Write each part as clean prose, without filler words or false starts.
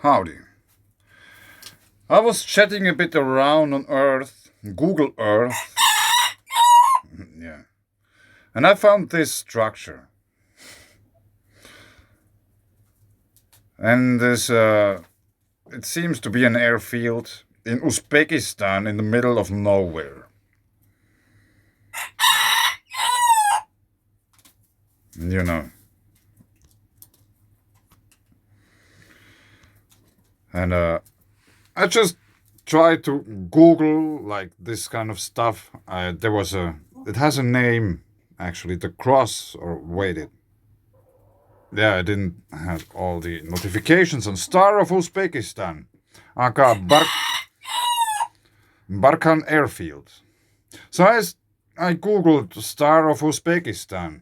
Howdy. I was chatting a bit around on Earth, Google Earth, yeah, and I found this structure. And it seems to be an airfield in Uzbekistan in the middle of nowhere. You know. And I just tried to Google like this kind of stuff. It has a name actually, the cross, or wait. Yeah, I didn't have all the notifications on Star of Uzbekistan, aka Barkan Airfield. So I googled Star of Uzbekistan.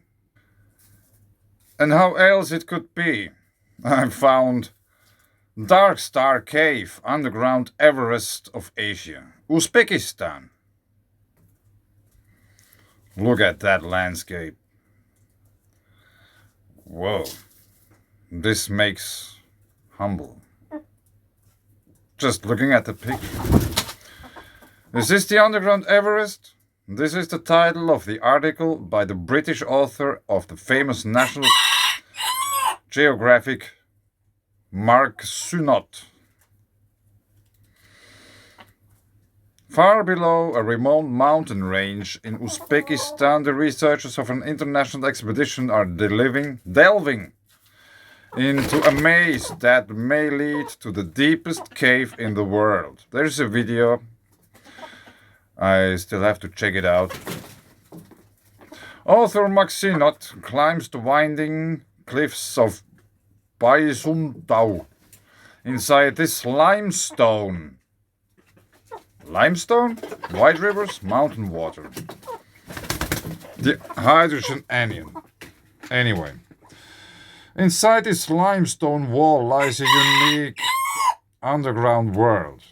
And how else it could be? I found Dark Star Cave, underground Everest of Asia, Uzbekistan. Look at that landscape. Whoa. This makes humble. Just looking at the picture. Is this the underground Everest? This is the title of the article by the British author of the famous National Geographic, Mark Sunot. Far below a remote mountain range in Uzbekistan, the researchers of an international expedition are delving into a maze that may lead to the deepest cave in the world. There's a video. I still have to check it out. Author Maxinot climbs the winding cliffs of Baisundau inside this limestone. Limestone? White rivers, Mountainwater. The hydrogen anion. Anyway. Inside this limestone wall lies a unique underground world.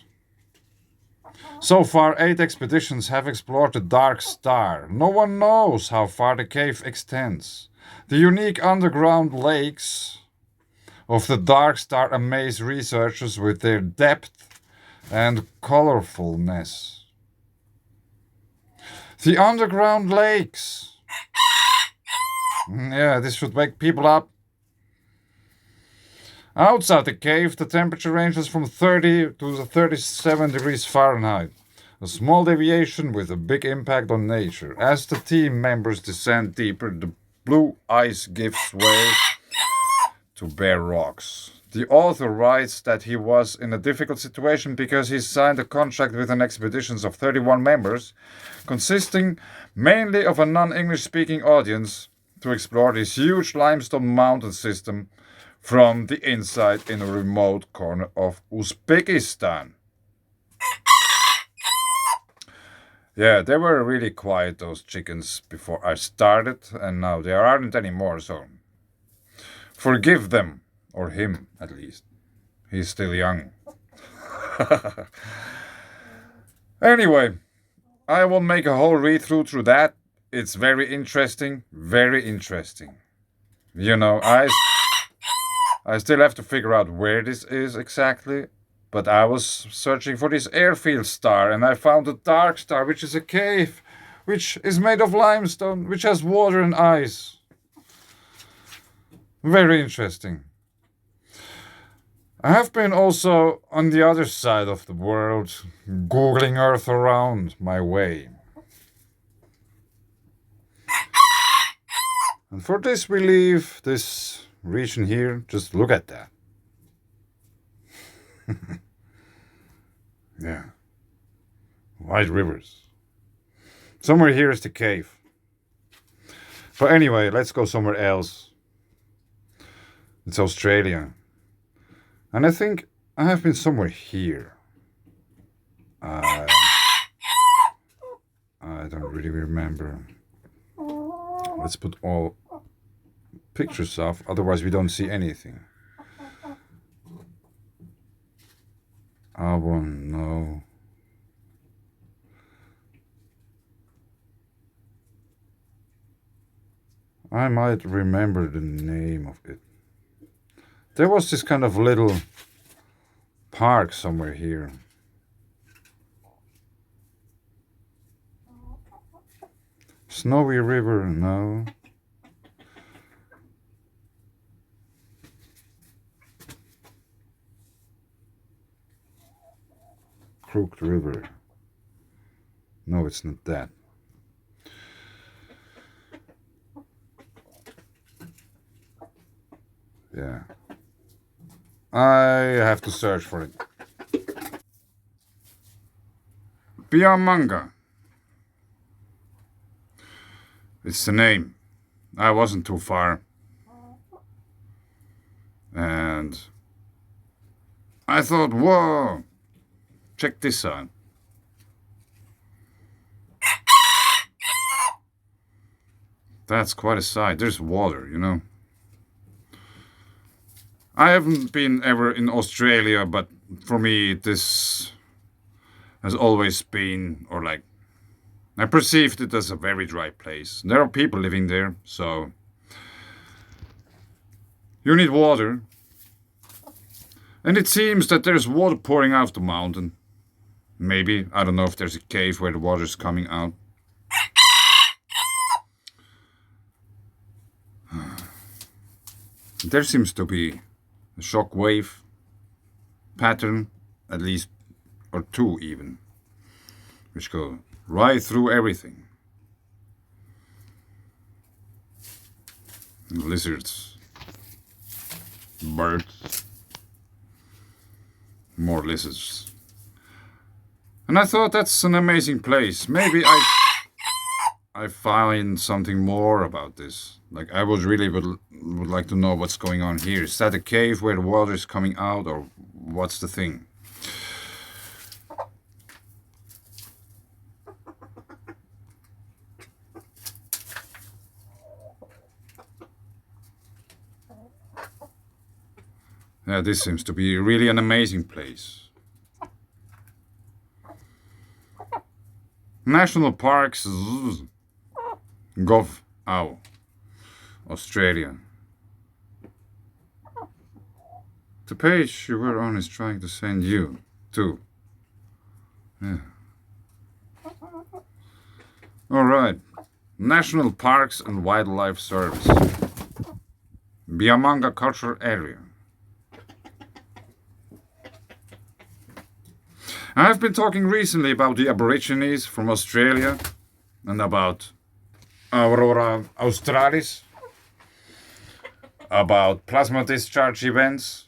So far, 8 expeditions have explored the Dark Star. No one knows how far the cave extends. The unique underground lakes of the Dark Star amaze researchers with their depth and colorfulness. The underground lakes. Yeah, this should wake people up. Outside the cave, the temperature ranges from 30 to 37 degrees Fahrenheit. A small deviation with a big impact on nature. As the team members descend deeper, the blue ice gives way to bare rocks. The author writes that he was in a difficult situation because he signed a contract with an expedition of 31 members, consisting mainly of a non-English speaking audience, to explore this huge limestone mountain system from the inside in a remote corner of Uzbekistan. Yeah, they were really quiet, those chickens, before I started, and now they aren't anymore, so forgive them, or him at least. He's still young. Anyway, I will make a whole read-through through that. It's very interesting, very interesting. You know, I still have to figure out where this is exactly, but I was searching for this airfield star and I found a dark star, which is a cave, which is made of limestone, which has water and ice. Very interesting. I have been also on the other side of the world, googling Earth around my way. And for this we leave this region here. Just look at that. Yeah. White rivers. Somewhere here is the cave. But anyway, let's go somewhere else. It's Australia. And I think I have been somewhere here. I don't really remember. Let's put all pictures off, otherwise we don't see anything. Album, no. I might remember the name of it. There was this kind of little park somewhere here. Snowy River, no. Crooked River. No, it's not that. Yeah. I have to search for it. Biamanga. It's the name. I wasn't too far. And I thought, whoa, check this out. That's quite a sight. There's water, you know. I haven't been ever in Australia, but for me, this has always been, or like, I perceived it as a very dry place. There are people living there, so you need water. And it seems that there's water pouring out of the mountain. Maybe. I don't know if there's a cave where the water's coming out. There seems to be a shock wave pattern, at least, or two even, which go right through everything. Lizards, birds, more lizards. And I thought that's an amazing place. Maybe I find something more about this. Like I would like to know what's going on here. Is that a cave where the water is coming out, or what's the thing? Yeah, this seems to be really an amazing place. National Parks, Gov. Australia. The page you were on is trying to send you to. Yeah. All right. National Parks and Wildlife Service. Biamanga Cultural Area. I've been talking recently about the Aborigines from Australia and about Aurora Australis, about plasma discharge events,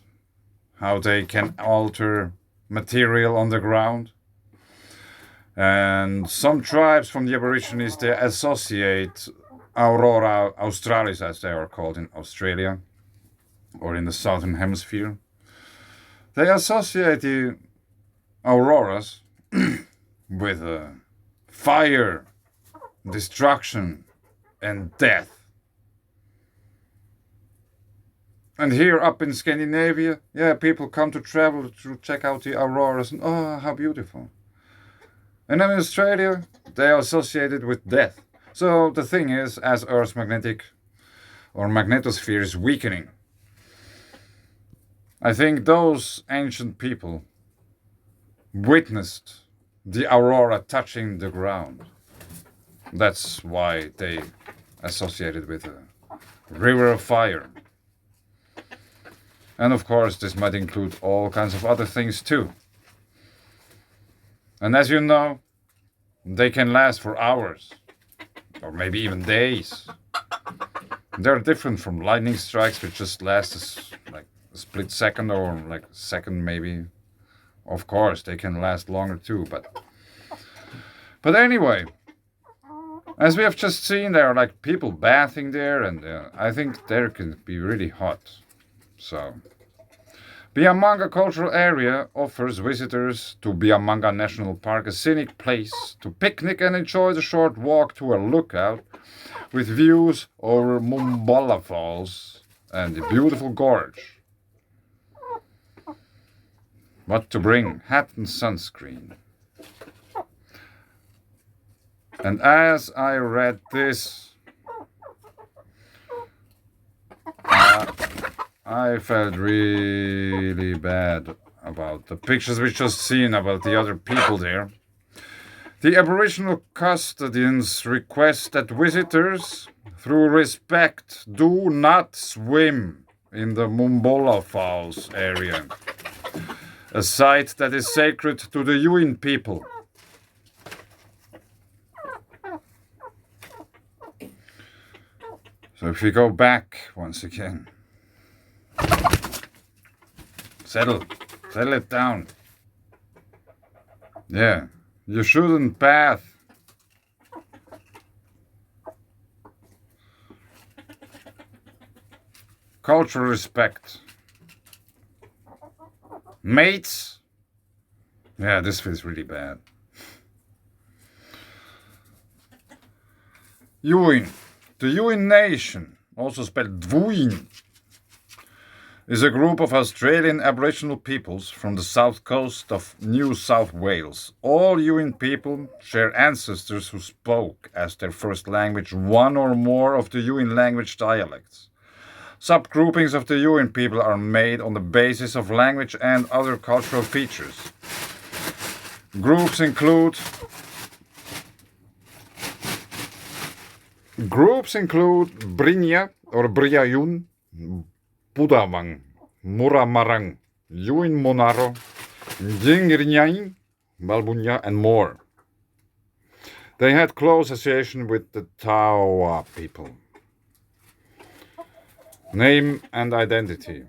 how they can alter material on the ground. And some tribes from the Aborigines, they associate Aurora Australis, as they are called in Australia or in the Southern Hemisphere. They associate the auroras with fire, destruction, and death. And here up in Scandinavia, yeah, people come to travel to check out the auroras, and oh, how beautiful. And then in Australia, they are associated with death. So the thing is, as Earth's magnetic or magnetosphere is weakening, I think those ancient people witnessed the aurora touching the ground. That's why they associated with a river of fire. And of course, this might include all kinds of other things too. And as you know, they can last for hours, or maybe even days. They're different from lightning strikes, which just last like a split second or like a second maybe. Of course, they can last longer too, but anyway, as we have just seen, there are like people bathing there, and I think there can be really hot. So, Biamanga Cultural Area offers visitors to Biamanga National Park a scenic place to picnic and enjoy the short walk to a lookout with views over Mumbola Falls and the beautiful gorge. What to bring? Hat and sunscreen. And as I read this, I felt really bad about the pictures we just seen about the other people there. The Aboriginal custodians request that visitors, through respect, do not swim in the Mumbola Falls area, a site that is sacred to the Yuin people. So if we go back once again, settle it down. Yeah, you shouldn't bath. Cultural respect. Mates. Yeah, this feels really bad. Yuin. The Yuin nation, also spelled Dwuin, is a group of Australian Aboriginal peoples from the south coast of New South Wales. All Yuin people share ancestors who spoke as their first language one or more of the Yuin language dialects. Subgroupings of the Yuin people are made on the basis of language and other cultural features. Groups include Brinya or Briayun, Budawang, Muramarang, Yuin Monaro, Jingrinyain, Balbunya, and more. They had close association with the Tawa people. Name and identity.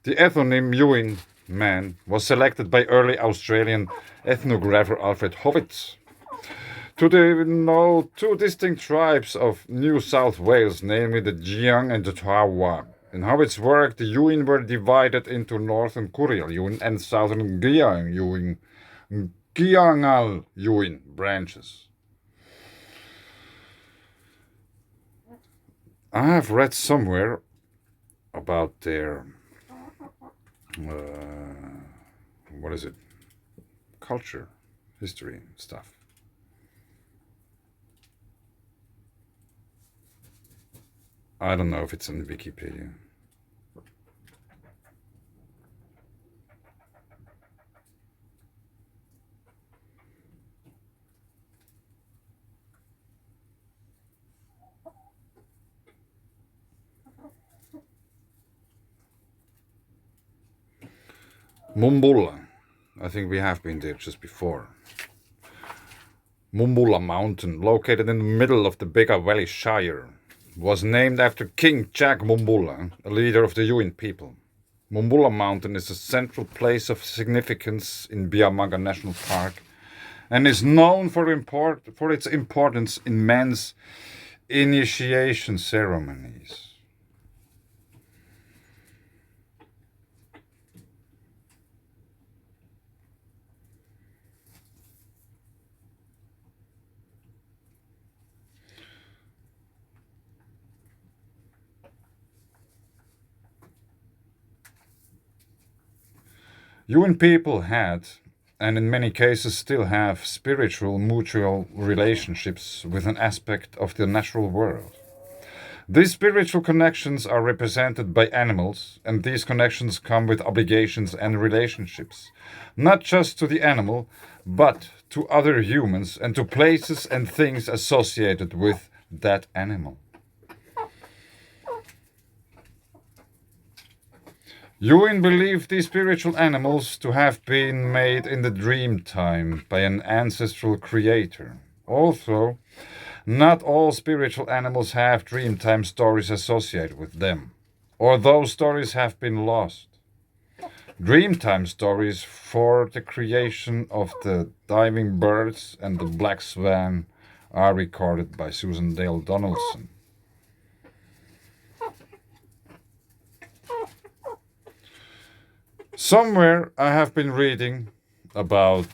The ethnonym Yuin man was selected by early Australian ethnographer Alfred Hovitz to denote two distinct tribes of New South Wales, namely the Jiang and the Tawa. In Howitt's work, the Yuin were divided into Northern Kurial Yuin and Southern Giangal Yuin branches. I have read somewhere about their culture, history, stuff. I don't know if it's on Wikipedia. Mumbulla. I think we have been there just before. Mumbulla Mountain, located in the middle of the Bega Valley Shire, was named after King Jack Mumbulla, a leader of the Yuin people. Mumbulla Mountain is a central place of significance in Biamaga National Park and is known for its importance in men's initiation ceremonies. Yuin people had, and in many cases still have, spiritual mutual relationships with an aspect of the natural world. These spiritual connections are represented by animals, and these connections come with obligations and relationships, not just to the animal, but to other humans and to places and things associated with that animal. Yuin believed these spiritual animals to have been made in the dream time by an ancestral creator. Also, not all spiritual animals have dreamtime stories associated with them, or those stories have been lost. Dreamtime stories for the creation of the diving birds and the black swan are recorded by Susan Dale Donaldson. Somewhere I have been reading about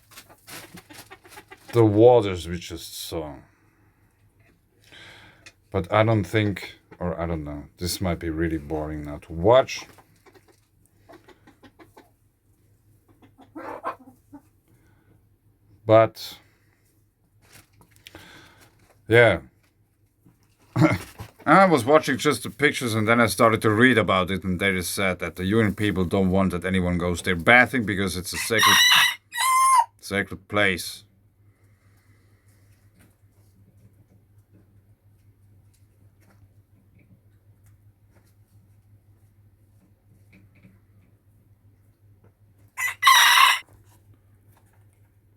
the waters we just saw. But I don't think, or I don't know, this might be really boring now to watch. But, yeah, I was watching just the pictures and then I started to read about it, and there is said that the Yuin people don't want that anyone goes there bathing because it's a sacred place.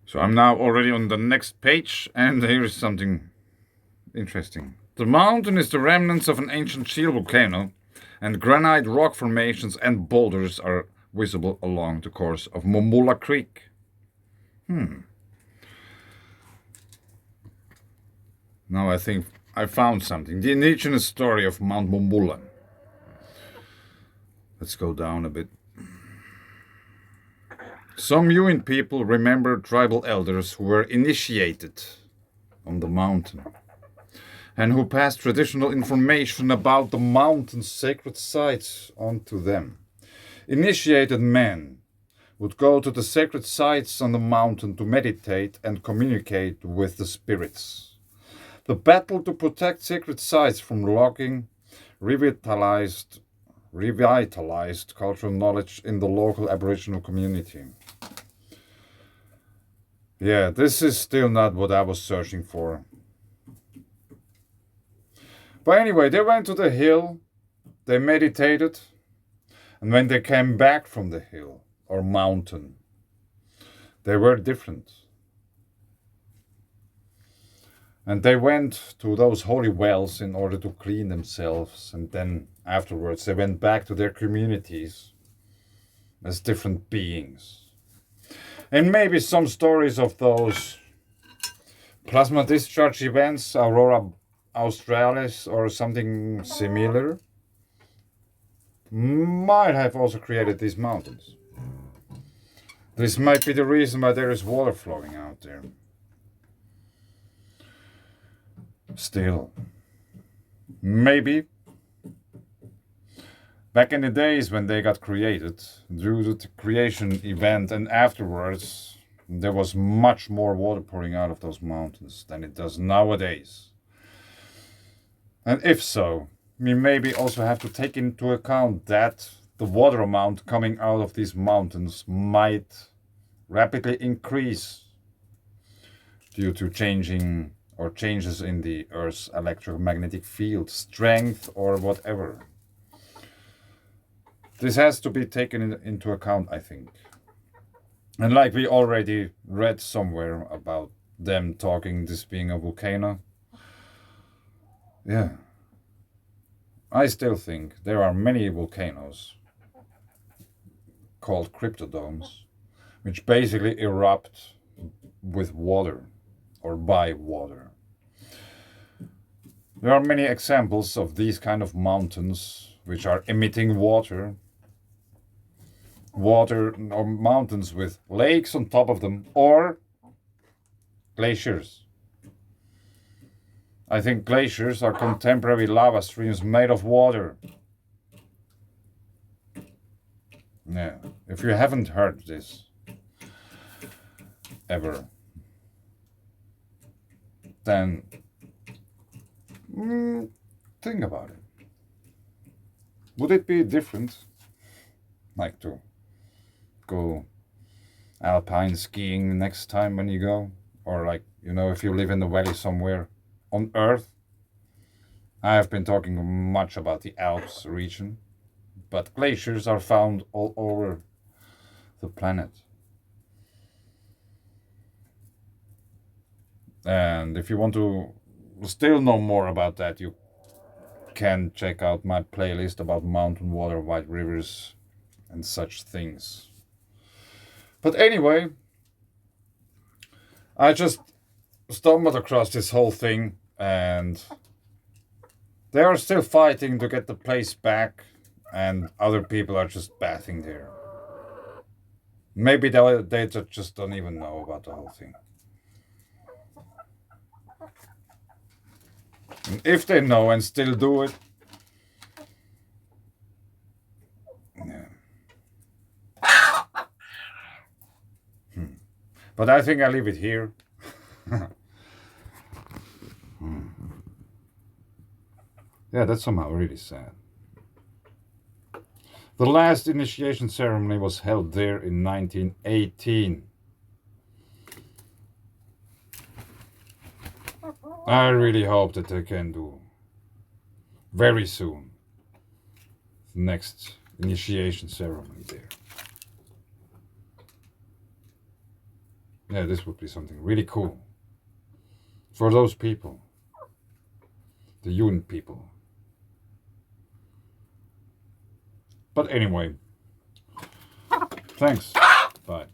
So I'm now already on the next page, and here is something interesting. The mountain is the remnants of an ancient shield volcano, and granite rock formations and boulders are visible along the course of Mumbulla Creek. Now I think I found something. The indigenous story of Mount Mumbulla. Let's go down a bit. Some Yuin people remember tribal elders who were initiated on the mountain and who passed traditional information about the mountain's sacred sites on to them. Initiated men would go to the sacred sites on the mountain to meditate and communicate with the spirits. The battle to protect sacred sites from logging revitalized cultural knowledge in the local Aboriginal community. Yeah, this is still not what I was searching for. But anyway, they went to the hill, they meditated, and when they came back from the hill or mountain, they were different. And they went to those holy wells in order to clean themselves, and then afterwards they went back to their communities as different beings. And maybe some stories of those plasma discharge events, Aurora Australis or something similar, might have also created these mountains. This might be the reason why there is water flowing out there. Still, maybe back in the days when they got created, due to the creation event and afterwards, there was much more water pouring out of those mountains than it does nowadays. And if so, we maybe also have to take into account that the water amount coming out of these mountains might rapidly increase due to changes in the Earth's electromagnetic field strength or whatever. This has to be taken into account, I think. And like we already read somewhere about them talking this being a volcano, yeah, I still think there are many volcanoes called cryptodomes, which basically erupt with water or by water. There are many examples of these kind of mountains which are emitting water or mountains with lakes on top of them, or glaciers. I think glaciers are contemporary lava streams made of water. Yeah, if you haven't heard this ever, then think about it. Would it be different, like to go alpine skiing next time when you go? Or like, if you live in the valley somewhere on Earth? I have been talking much about the Alps region, but glaciers are found all over the planet. And if you want to still know more about that, you can check out my playlist about mountain water, white rivers, and such things. But anyway, I just stumbled across this whole thing, and they are still fighting to get the place back, and other people are just bathing there. Maybe they just don't even know about the whole thing. And if they know and still do it, yeah. But I think I leave it here. Yeah, that's somehow really sad. The last initiation ceremony was held there in 1918. I really hope that they can do very soon the next initiation ceremony there. Yeah, this would be something really cool for those people, the Yuin people. But anyway, thanks. Bye.